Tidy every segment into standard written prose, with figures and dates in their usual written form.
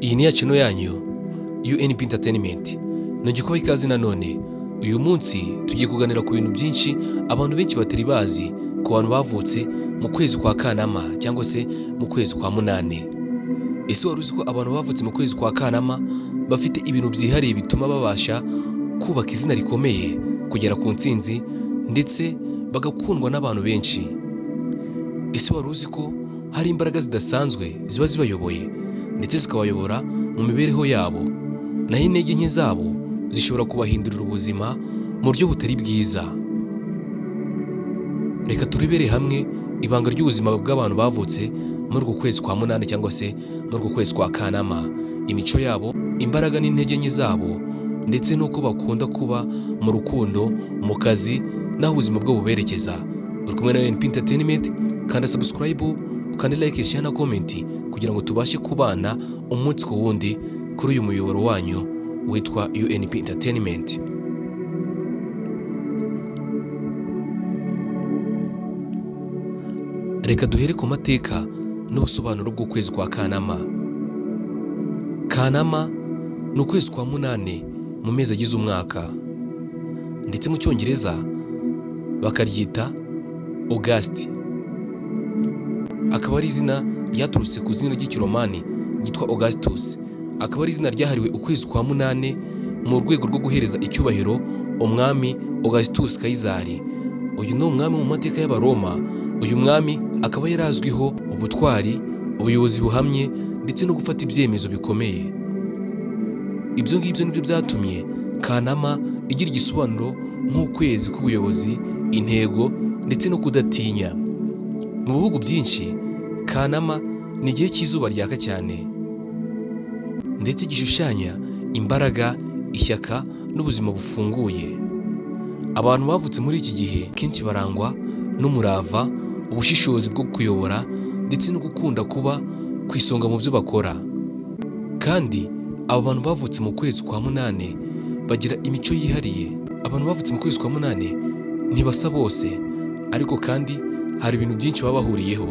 Iyi ni yakino yanyu UNP Entertainment. Nongeye kubaha ikaze nanone. Uyu munsi tugiye kuganira ku bintu byinshi abantu benshi batari bazi ku bantu bavutse mu kwezi kwa Kanama cyangwa se mu kwezi kwa Munane. Ese wari uzi ko abantu bavutse mu kwezi kwa Kanama bafite ibintu byihariye bituma babasha kubaka izina rikomeye, kugera ku ntsinzi ndetse bagakundwa n'abantu benshi? Ese wari uzi ko hari imbaraga zidasanzwe ziba zibayoboye ndetse zikabayobora mu mibereho yabo, naho intege nke zabo zishobora kubahindurira ubuzima mu buryo butari bwiza? Reka turebere hamwe ibanga ry'ubuzima bw'abantu bavutse muri uku kwezi kwa Munane cyangwa se muri uku kwezi kwa Kanama, imico yabo, imbaraga n'intege nke zabo ndetse n'uko bakunda kuba mu rukundo, mu kazi n'aho ubuzima bwo buberekeza. Uri kumwe na UNP Entertainment, kanda subscribe, ukande like, share na comment kugira ngo tubashe kubana umunsi ku wundi kuri uyu muyoboro wanyu witwa UNP Entertainment. Reka duhere ku mateka n'ubusobanuro bw'ukwezi kwa Kanama. Kanama ni ukwezi kwa Munane mu mezi agize umwaka, ndetse mu Cyongereza bakaryita August. Akaba ari izina ryaturutse ku izina ry'ikiromani ryitwa Augustus. Akaba ari izina ryahariwe ukwezi kwa Munane mu rwego rwo guhereza icyubahiro umwami Augustus Kayizari. Uyu ni umwami mu mateka y'Abaroma. Uyu mwami akaba yarazwiho ubutwari, ubuyobozi buhamye ndetse no gufata ibyemezo bikomeye. Ibyo ngibyo nibyo byatumye Kanama igira igisobanuro nk'ukwezi k'ubuyobozi, intego ndetse no kudatinya. Mu bihugu byinshi Kanama ni igihe cy'izuba ryaka cyane ndetse gishushanya imbaraga, ishyaka n'ubuzima bufunguye. Abantu bavutse muri iki gihe kenshi barangwa n'umurava, ubushishozi bwo kuyobora ndetse no gukunda kuba ku isonga mu byo bakora. Kandi abo bantu bavutse mu kwezi kwa Munane bagira imico yihariye. Abantu bavutse mu kwezi kwa Munane ntibasa bose, ariko kandi hari ibintu byinshi baba bahuriyeho.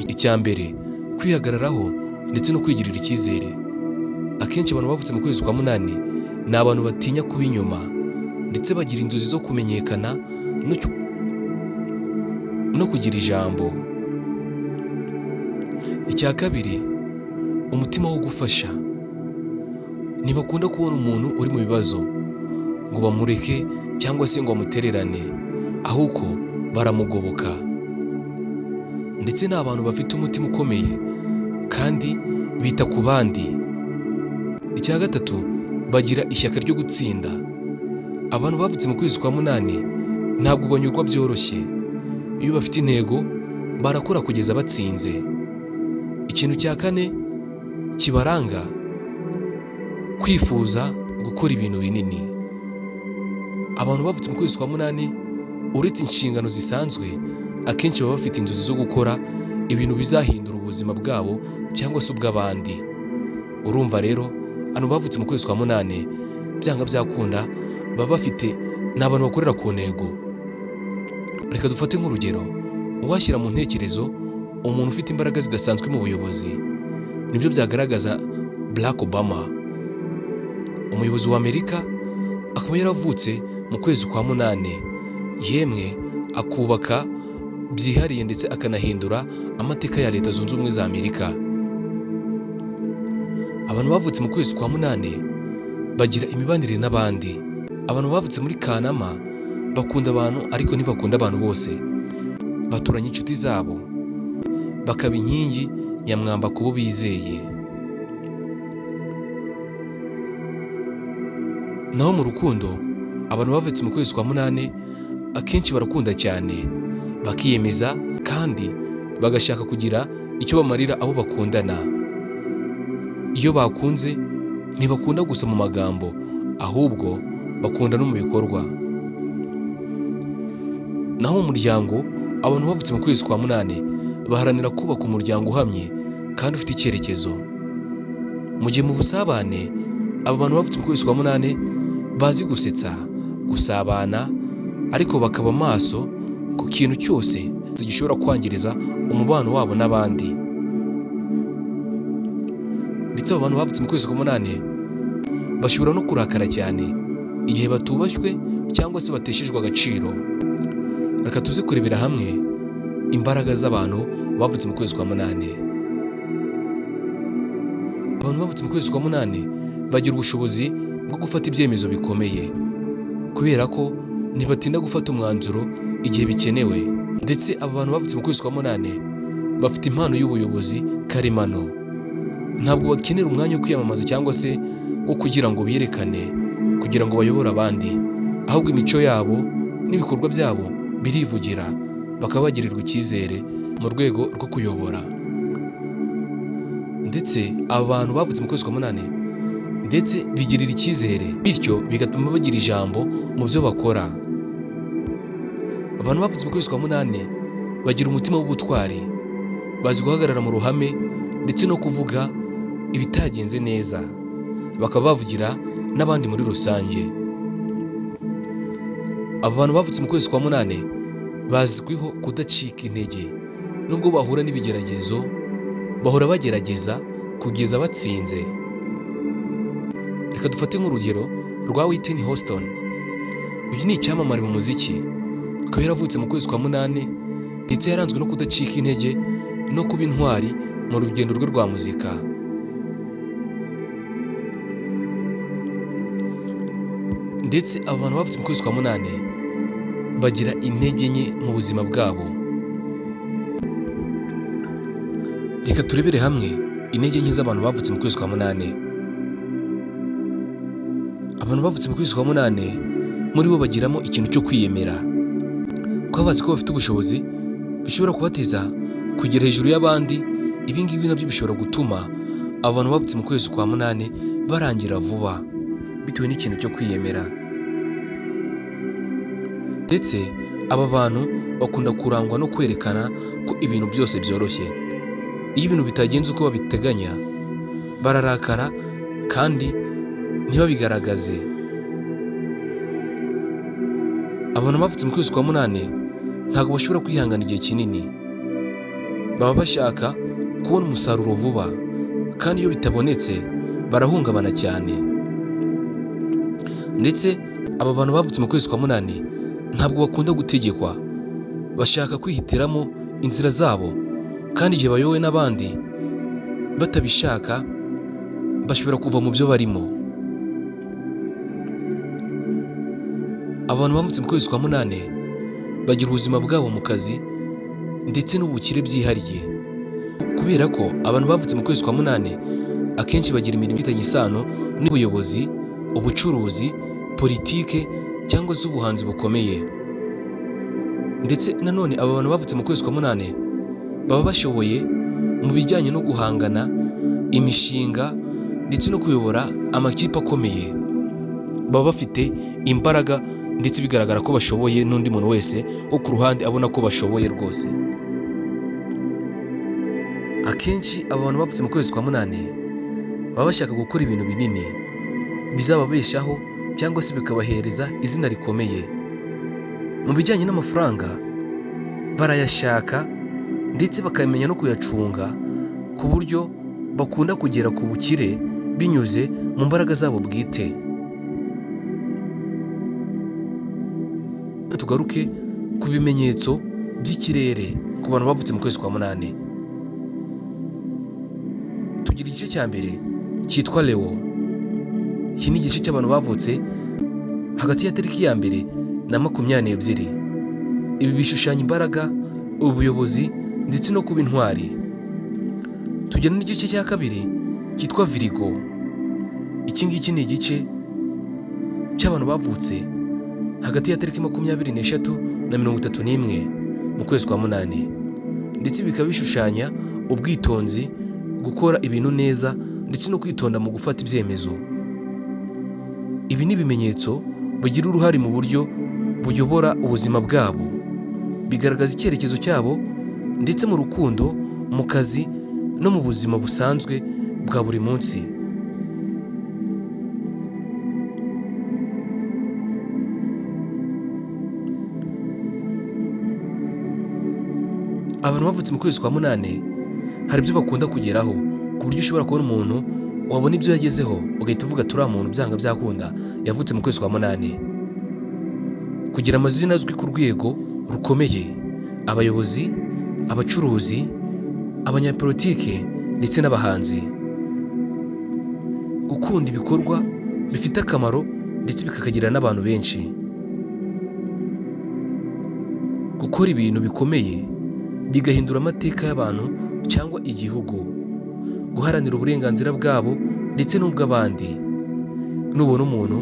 Icya mbere, kwihagararaho ndetse no kwigirira icyizere. Akenshi abantu bavutse mu kwezi kwa Munane ni abantu batinya kuba inyuma ndetse bagira inzozi zo kumenyekana no kugira ijambo. Icya kabiri, umutima wo gufasha. Ntibakunda kubona umuntu uri mu bibazo ngo bamureke cyangwa se ngo bamutererane, ahubwo baramugoboka. Ndetse ni abantu bafite umutima ukomeye kandi bita ku bandi. Icya gatatu, bagira ishyaka ryo gutsinda. Abantu bavutse mu kwezi kwa Munane ntabwo banyurwa byoroshye. Iyo bafite intego barakora kugeza batsinze. Ikintu cya kane kibaranga, kwifuza gukora ibintu binini. Abantu bavutse mu kwezi kwa Munane uretse inshingano zisanzwe, akenshi baba bafite inzozi zo gukora ibintu bizahindura ubuzima bwabo cyangwa se ubw'abandi. Urumva rero, abantu bavutse mu kwezi kwa Munane byanga byakunda baba bafite, ni abantu bakorera ku ntego. Reka dufate nk'urugero, uwashyira mu ntekerezo umuntu ufite imbaraga zidasanzwe mu buyobozi. Nibyo byagaragaza Barack Obama, umuyobozi wa Amerika. Akaba yaravutse mu kwezi kwa Munane, yemwe akubaka byihariye ndetse akanahindura amateka ya Leta Zunze Ubumwe za Amerika. Abantu bavutse mu kwezi kwa Munane bagira imibanire n'abandi. Abantu bavutse muri Kanama bakunda abantu ariko ntibakunda abantu bose. Baturanye inshuti zabo, bakaba inkingi ya mwamba ku bo bizeye. Naho mu rukundo, abantu bavutse mu kwezi kwa Munane akenshi barakunda cyane, bakiyemeza kandi bagashaka kugira icyo bamarira abo bakundana. Iyo bakunze ntibakunda gusa mu magambo, ahubwo bakunda no mu bikorwa. Naho mu muryango, abantu bavutse mu kwezi kwa Munane baharanira kubaka umuryango uhamye kandi ufite icyerekezo. Mu gihe mu busabane, aba bantu bavutse mu kwezi kwa Munane bazi gusetsa, gusabana, ariko bakaba maso ku kintu cyose gishobora kwangiriza umubano wabo n'abandi. ndetse abo bantu bavutse mu kwezi kwa munani bashobora no kurakara cyane igihe batubashywe cyangwa se bateshejwe agaciro. Reka tuze kurebera hamwe imbaraga z'abantu bavutse mu kwezi kwa munani. Abantu bavutse mu kwezi kwa munani bagira ubushobozi bwo gufata ibyemezo bikomeye, kubera ko ntibatinda gufata umwanzuro igihe bikenewe. Ndetse aba bantu bavutse mu kwezi kwa munani bafite impano y'ubuyobozi karemano. Ntabwo bakenera umwanya wo kwiyamamaza cyangwa se wo kugira ngo biyerekane kugira ngo bayobore abandi, ahubwo imico yabo n'ibikorwa byabo birivugira, bakaba bagirirwa icyizere mu rwego rwo kuyobora. Ndetse aba bantu bavutse mu kwezi kwa munani ndetse bigirira icyizere, bityo bigatuma bagira ijambo mu byo bakora. Abantu bavutse mu kwezi kwa munani bagira umutima w'ubutwari, bazi guhagarara mu ruhame ndetse no kuvuga ibitagenze neza, bakaba bavugira n'abandi muri rusange. Aba bantu bavutse mu kwezi kwa munani bazwiho kudacika intege. Nubwo bahura n'ibigeragezo, bahora bagerageza kugeza batsinze. Reka dufate nk'urugero rwa Whitney Houston. Uyu ni icyamamare mu muziki, akaba yaravutse mu kwezi kwa munani ndetse yaranzwe no kudacika intege no kuba intwari mu rugendo rwe rwa muzika. Ndetse aba bantu bavutse mu kwezi kwa munani bagira intege nke mu buzima bwabo. Reka turebere hamwe intege nke z'abantu bavutse mu kwezi kwa munani. Abantu bavutse mu kwezi kwa munani muri bo bagiramo ikintu cyo kwiyemera, kuko bazi ko bafite ubushobozi bishobora kubateza kugera hejuru y'abandi. Ibi ngibi nabyo bishobora gutuma abantu bavutse mu kwezi kwa munani barangira vuba bitewe n'ikintu cyo kwiyemera. Ndetse aba bantu bakunda kurangwa no kwerekana ko ibintu byose byoroshye. Iyo ibintu bitagenze uko babiteganya bararakara kandi ntibabigaragaze. Abantu bavutse mu kwezi kwa munani ntabwo bashobora kwihangana igihe kinini, baba bashaka kubona umusaruro vuba, kandi iyo bitabonetse barahungabana cyane. Ndetse aba bantu bavutse mu kwezi kwa munani ntabwo bakunda gutegekwa, bashaka kwihitiramo inzira zabo, kandi igihe bayobowe n'abandi batabishaka bashobora kuva mu byo barimo. Abantu bavutse mu kwezi kwa munani bagira ubuzima bwabo mu kazi ndetse n'ubukire byihariye, kubera ko abantu bavutse mu kwezi kwa munani akenshi bagira imirimo ifitanye isano n'ubuyobozi, ubucuruzi, politike cyangwa se ubuhanzi bukomeye. Ndetse nanone aba bantu bavutse mu kwezi kwa munani baba bashoboye mu bijyanye no guhangana imishinga ndetse no kuyobora amakipe akomeye. Baba bafite imbaraga ndetse bigaragara ko bashoboye, n'undi muntu wese wo ku ruhande abona ko bashoboye rwose. Akenshi aba bantu bavutse mu kwezi kwa munani baba bashaka gukora ibintu binini bizababeshaho cyangwa se bikabahereza izina rikomeye. Mu bijyanye n'amafaranga barayashaka ndetse bakamenya no kuyacunga, ku buryo bakunda kugera ku bukire binyuze mu mbaraga zabo bwite. Tugaruke ku bimenyetso by'ikirere ku bantu bavutse mu kwezi kwa munani. Tugira igice cya mbere cyitwa Leo. Iki ni igice cy'abantu bavutse hagati ya tariki ya mbere na 22. Ibi bishushanya imbaraga, ubuyobozi ndetse no kuba intwari. Tugira n'igice cya kabiri cyitwa Virgo. Iki ngiki ni igice cy'abantu bavutse hagati ya tariki 23 na 31 mu kwezi kwa munani, ndetse bikaba bishushanya ubwitonzi, gukora ibintu neza ndetse no kwitonda mu gufata ibyemezo. Ibi ni ibimenyetso bigira uruhare mu buryo buyobora ubuzima bwabo, bigaragaza icyerekezo cyabo ndetse mu rukundo, mu kazi no mu buzima busanzwe bwa buri munsi. Abantu bavutse mu kwezi kwa munani hari ibyo bakunda kugeraho, ku buryo ushobora kubona umuntu wabona ibyo yagezeho ugahita uvuga turiya muntu byanga byakunda yavutse mu kwezi kwa munani. Kugira amazina azwi ku rwego rukomeye, abayobozi, abacuruzi, abanyapolitike ndetse n'abahanzi. Gukunda ibikorwa bifite akamaro ndetse bikakagirira n'abantu benshi. Gukora ibintu bikomeye bigahindura amateka y'abantu cyangwa igihugu. Guharanira uburenganzira bwabo ndetse n'ubw'abandi. Nubona umuntu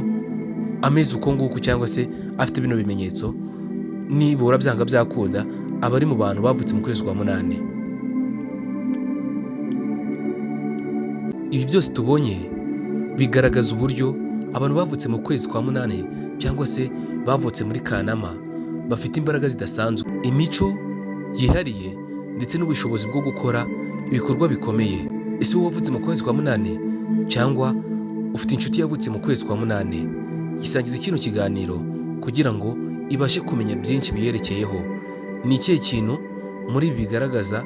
ameze uko nguko cyangwa se afite bino bimenyetso, nibura byanga byakunda aba ari mu bantu bavutse mu kwezi kwa munani. Ibi byose tubonye bigaragaza uburyo abantu bavutse mu kwezi kwa munani cyangwa se bavutse muri Kanama bafite imbaraga zidasanzwe, imico yihariye ndetse n'ubushobozi bwo gukora ibikorwa bikomeye. Ese wowe wavutse mu kwezi kwa munani cyangwa ufite inshuti yavutse mu kwezi kwa munani? Gisangiza kino kiganiro kugira ngo ibashe kumenya byinshi biyerekeyeho. Ni ikihe kintu muri ibi bigaragaza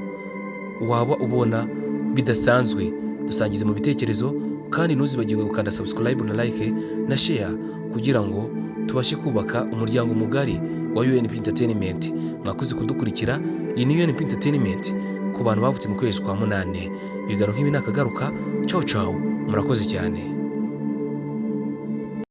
waba ubona bidasanzwe? Dusangize mu bitekerezo kandi ntuzibagirwe gukanda subscribe na like na share kugira ngo tubashe kubaka umuryango mugari wa UNP Entertainment. Mwakoze kudukurikira. Iyi ni UNP Entertainment ku bantu bavutse mu kwezi kwa munani. Ibiganiro nk'ibi nakagaruka. Ciao ciao, murakoze cyane.